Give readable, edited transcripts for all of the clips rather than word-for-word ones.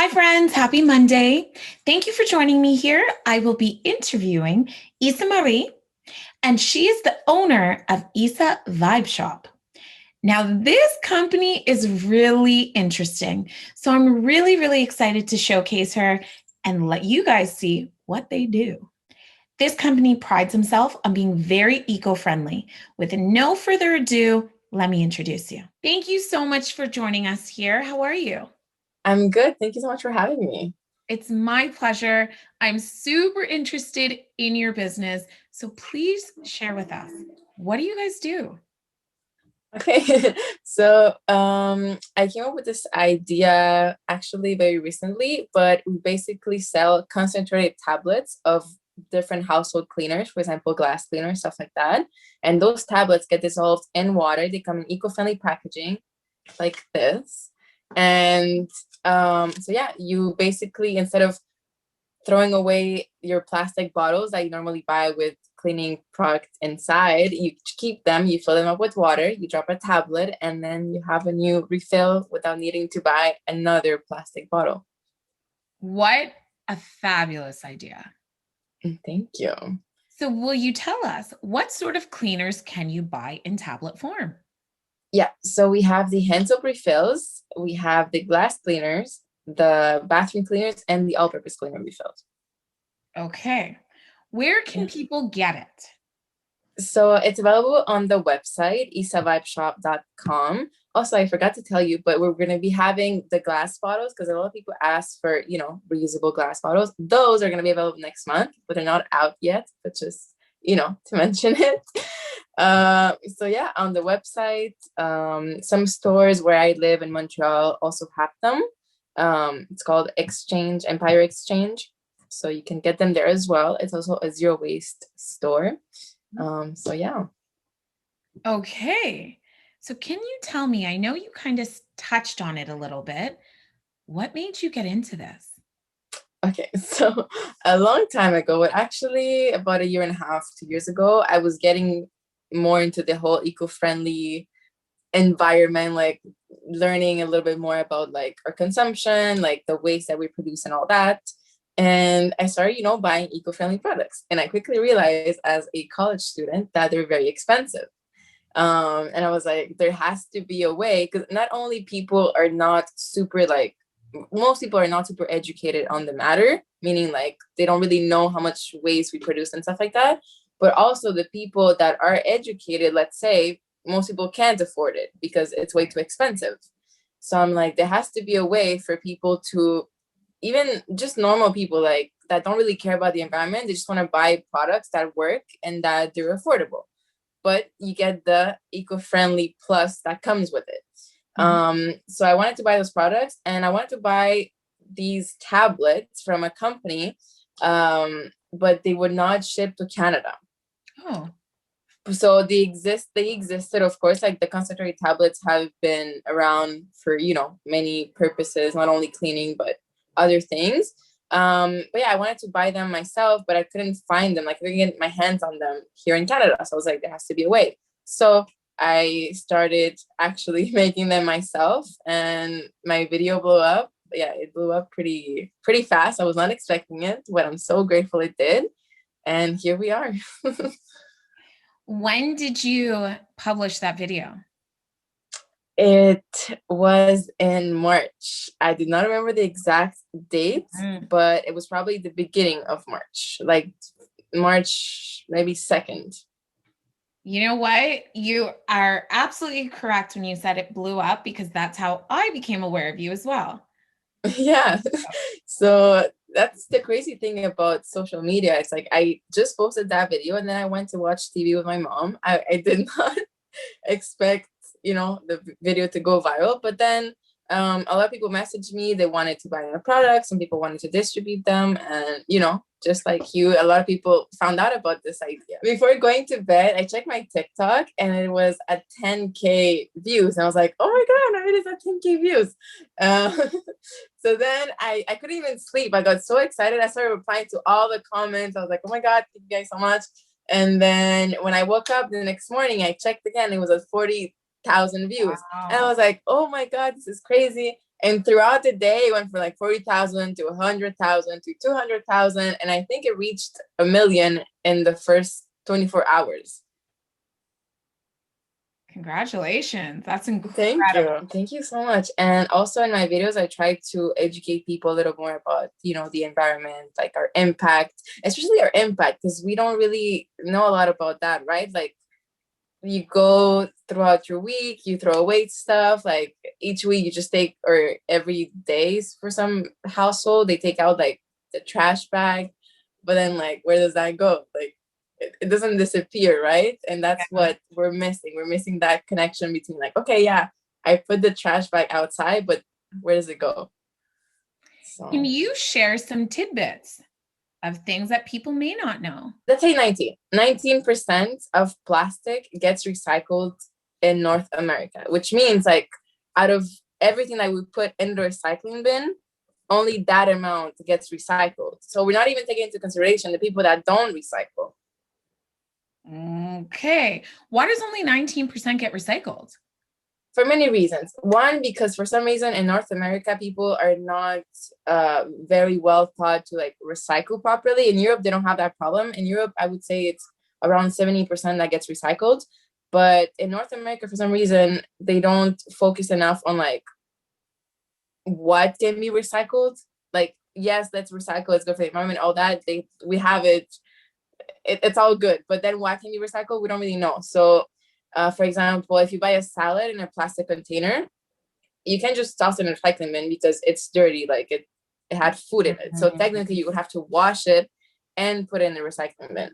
Hi, friends. Happy Monday. Thank you for joining me here. I will be interviewing Isamary, and she is the owner of Isavibeshop. Now, this company is really interesting. So I'm really excited to showcase her and let you guys see what they do. This company prides himself on being very eco-friendly. With no further ado, let me introduce you. Thank you so much for joining us here. How are you? I'm good. Thank you so much for having me. It's my pleasure. I'm super interested in your business. So please share with us. What do you guys do? Okay. So I came up with this idea actually very recently, but we basically sell concentrated tablets of different household cleaners, for example, glass cleaners, stuff like that. And those tablets get dissolved in water. They come in eco-friendly packaging like this. And so yeah, you basically, instead of throwing away your plastic bottles that you normally buy with cleaning products inside, you keep them, you fill them up with water, you drop a tablet, and then you have a new refill without needing to buy another plastic bottle. What a fabulous idea. Thank you. So, will you tell us what sort of cleaners can you buy in tablet form? Yeah, so we have the hand soap refills, we have the glass cleaners, the bathroom cleaners, and the all-purpose cleaner refills. Okay. Where can people get it? So it's available on the website, isavibeshop.com. Also, I forgot to tell you, but we're going to be having the glass bottles because a lot of people ask for, reusable glass bottles. Those are going to be available next month, but they're not out yet, but just, to mention it. So yeah, on the website, some stores where I live in Montreal also have them. It's called Empire Exchange. So you can get them there as well. It's also a zero waste store. So yeah. Okay. So, can you tell me? I know you kind of touched on it a little bit. What made you get into this? Okay, so a long time ago, well, actually about a year and a half, 2 years ago, I was getting more into the whole eco-friendly environment, like learning a little bit more about like our consumption, like the waste that we produce and all that. And I started, buying eco-friendly products. And I quickly realized as a college student that they're very expensive. And I was like, there has to be a way, because not only people are not super like, most people are not super educated on the matter, meaning like they don't really know how much waste we produce and stuff like that. But also the people that are educated, let's say, most people can't afford it because it's way too expensive. So I'm like, there has to be a way for people to, even just normal people like that don't really care about the environment, they just want to buy products that work and that they're affordable, but you get the eco-friendly plus that comes with it. Mhm. So I wanted to buy those products, and I wanted to buy these tablets from a company, but they would not ship to Canada. Oh, So they existed, of course, like the concentrated tablets have been around for, many purposes, not only cleaning, but other things. But yeah, I wanted to buy them myself, but I couldn't find them. Like I couldn't get my hands on them here in Canada. So I was like, there has to be a way. So I started actually making them myself, and my video blew up. Yeah, it blew up pretty fast. I was not expecting it, but I'm so grateful it did. And here we are. when did you publish that video? It was in March. I did not remember the exact date, Mm. but it was probably the beginning of March, like March, maybe 2nd. You know what? You are absolutely correct when you said it blew up because that's how I became aware of you as well. Yeah. So that's the crazy thing about social media. It's like I just posted that video and then I went to watch TV with my mom. I did not expect, the video to go viral, but then a lot of people messaged me. They wanted to buy our products. Some people wanted to distribute them, and just like you, a lot of people found out about this idea. Before going to bed, I checked my TikTok and it was at 10K views, and I was like, oh my god, it is at 10K views. uh, so then I couldn't even sleep. I got so excited. I started replying to all the comments. I was like, oh my god, thank you guys so much. And then when I woke up the next morning, I checked again. It was at 40,000 views. And I Wow. was like, oh my God, this is crazy. And throughout the day, it went from like 40,000 to 100,000 to 200,000. And I think it reached 1 million in the first 24 hours. Congratulations. That's Thank incredible. you. Thank you so much. And also in my videos, I try to educate people a little more about, the environment, like our impact, especially our impact, because we don't really know a lot about that, right? Like you go throughout your week, you throw away stuff, like each week you just take, or every days for some household, they take out like the trash bag, but then like, where does that go? Like it doesn't disappear, right? And that's Yeah. what we're missing. We're missing that connection between like, okay, yeah, I put the trash bag outside, but where does it go? Can So you share some tidbits of things that people may not know? let's say 19% of plastic gets recycled in North America, which means like out of everything that we put in the recycling bin, only that amount gets recycled. So we're not even taking into consideration the people that don't recycle. Okay. Why does only 19% get recycled? For many reasons. One, because for some reason in North America, people are not very well taught to like recycle properly. In Europe, they don't have that problem. In Europe, I would say it's around 70% that gets recycled. But in North America, for some reason, they don't focus enough on like what can be recycled. Like, yes, let's recycle, it's good for the environment, all that. We have it's all good. But then what can be recycled? We don't really know. So for example, if you buy a salad in a plastic container, you can just toss it in a recycling bin because it's dirty, like it had food in it. So technically you would have to wash it and put it in the recycling bin.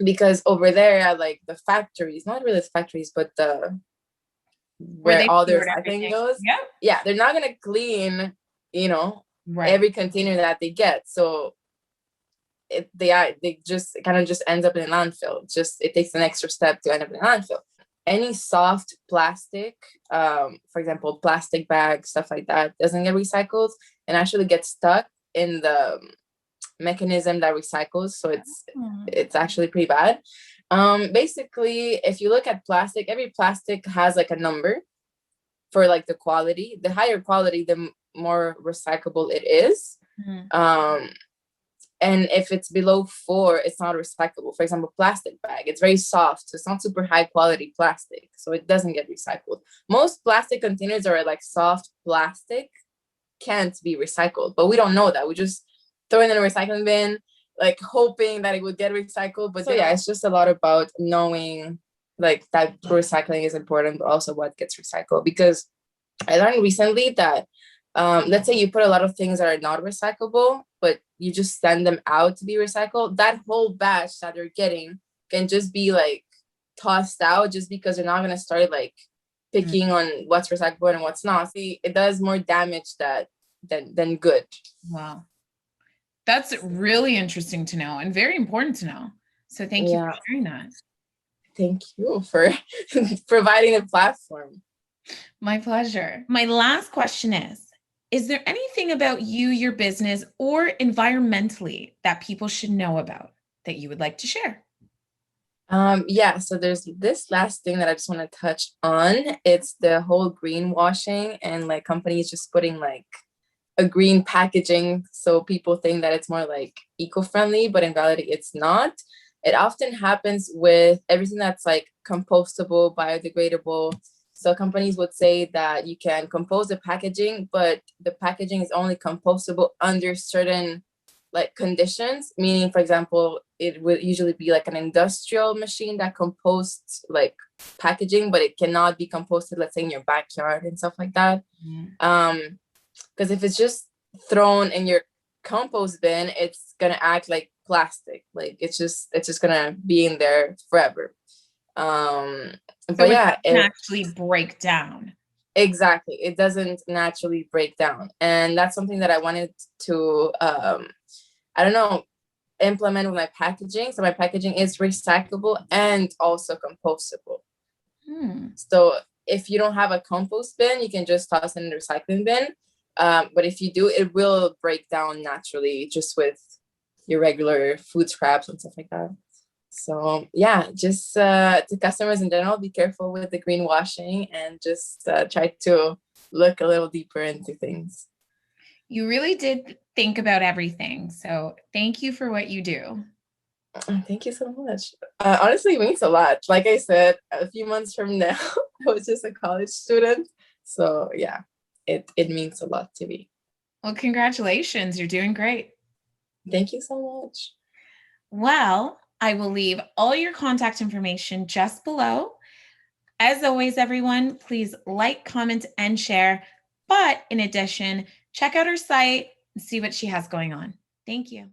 Because over there at like the factories, not really the factories, but Where where they all the stored recycling everything. goes, Yep. yeah, they're not gonna clean, Right. every container that they get. So they just kind of just ends up in a landfill. Just it takes an extra step to end up in a landfill. Any soft plastic, for example, plastic bags, stuff like that, doesn't get recycled and actually gets stuck in the mechanism that recycles. So it's actually pretty bad. Basically, if you look at plastic, every plastic has like a number for like the quality. The higher quality, the more recyclable it is. And if it's below 4, it's not recyclable. For example, plastic bag, it's very soft, so it's not super high quality plastic, so it doesn't get recycled. Most plastic containers are like soft plastic, can't be recycled, but we don't know that. We just throw it in a recycling bin, like hoping that it would get recycled. But so yeah, it's just a lot about knowing like that recycling is important, but also what gets recycled. Because I learned recently that let's say you put a lot of things that are not recyclable, but you just send them out to be recycled, that whole batch that they're getting can just be like tossed out just because they're not going to start like picking on what's recyclable and what's not. See, it does more damage than good. Wow. That's really interesting to know and very important to know. So thank you for sharing that. Thank you for providing a platform. My pleasure. My last question is there anything about you, your business, or environmentally that people should know about that you would like to share? Yeah, so there's this last thing that I just want to touch on. It's the whole greenwashing and like companies just putting like a green packaging so people think that it's more like eco-friendly, but in reality it's not. It often happens with everything that's like compostable, biodegradable. So companies would say that you can compose the packaging, but the packaging is only compostable under certain like conditions, meaning for example it would usually be like an industrial machine that composts like packaging, but it cannot be composted, let's say in your backyard and stuff like that. Because if it's just thrown in your compost bin, it's gonna act like plastic, like it's just gonna be in there forever. But yeah, it actually break down. Exactly, it doesn't naturally break down, and that's something that I wanted to I don't know, implement with my packaging. So my packaging is recyclable and also compostable. So if you don't have a compost bin, you can just toss it in the recycling bin. But if you do, it will break down naturally just with your regular food scraps and stuff like that. So yeah, just to customers in general, be careful with the greenwashing and just try to look a little deeper into things. You really did think about everything. So thank you for what you do. Thank you so much. Honestly, it means a lot. Like I said, a few months from now, I was just a college student. So yeah, it means a lot to me. Well, congratulations. You're doing great. Thank you so much. Well, I will leave all your contact information just below. As always, everyone, please like, comment, and share. But in addition, check out her site and see what she has going on. Thank you.